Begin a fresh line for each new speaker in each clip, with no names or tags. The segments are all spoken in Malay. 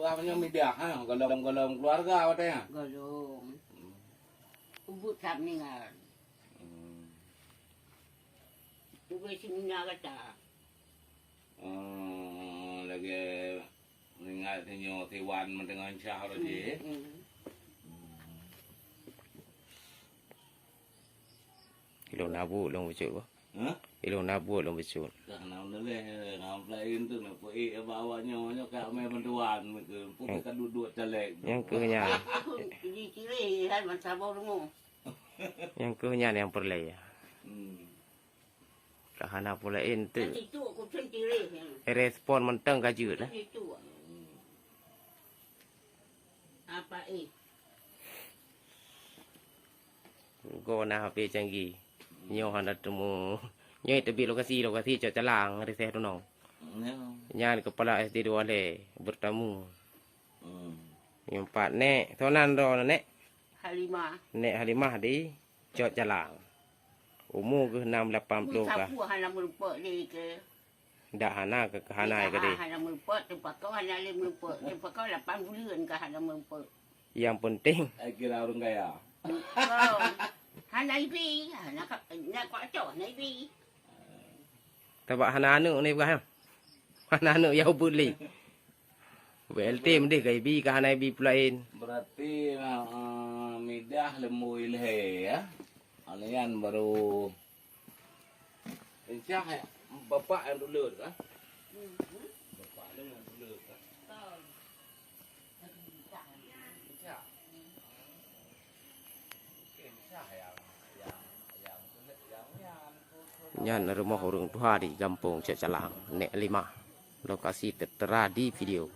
Namanya media golong-golong keluarga katanya.
Golong. Ubut kami ngan. Ubut sini kata.
Lagi mengingat tinyo tiwan mendengar syah lagi.
Ilong nabu long becut ba?
Hah?
Ilong nabu long becut.
Karena nilai ngapain tu nak pergi bawanya kami bantuan putih kan duduk celek.
Yang kenya.
Ini kiri kan masa baru.
Yang kenya yang perlay. Kahana pula ente.
Itu aku sendiri.
Respon menteng kajut lah.
Itu. Apa
Go na hape canggih. Nyo hana temu. Nyo tebi lokasi cok calang riseh tu nong. Nyan kepala SD 2 le bertamu. Yang 4 nek, tonan do nek.
Halimah.
Nek Halimah di cok calang. Umur ke 680 kah.
Sapu hana melupa dia ke.
Dak hana ke hana ke di.
Hana melupa tempat kau hana le melupa. Tempat kau 8 bulan ke hana melupa.
Yang penting
Kira orang kaya.
Kau hana ibi, hana kau cok hana ibi.
tabak hana anu ni bukan. Hana anu yau buli. BLT mendih ke ibi ke hana ibi pulain.
Berarti midah lemui lehe ya. Alian baru Insya ya. Bapak yang dulu kan? Bapak yang dulu kan?
Nyan rumah orang tua di kampung Cek Calang, Nek 5. Lokasi tertera di video.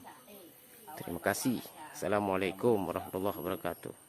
Terima kasih. Assalamualaikum warahmatullahi wabarakatuh.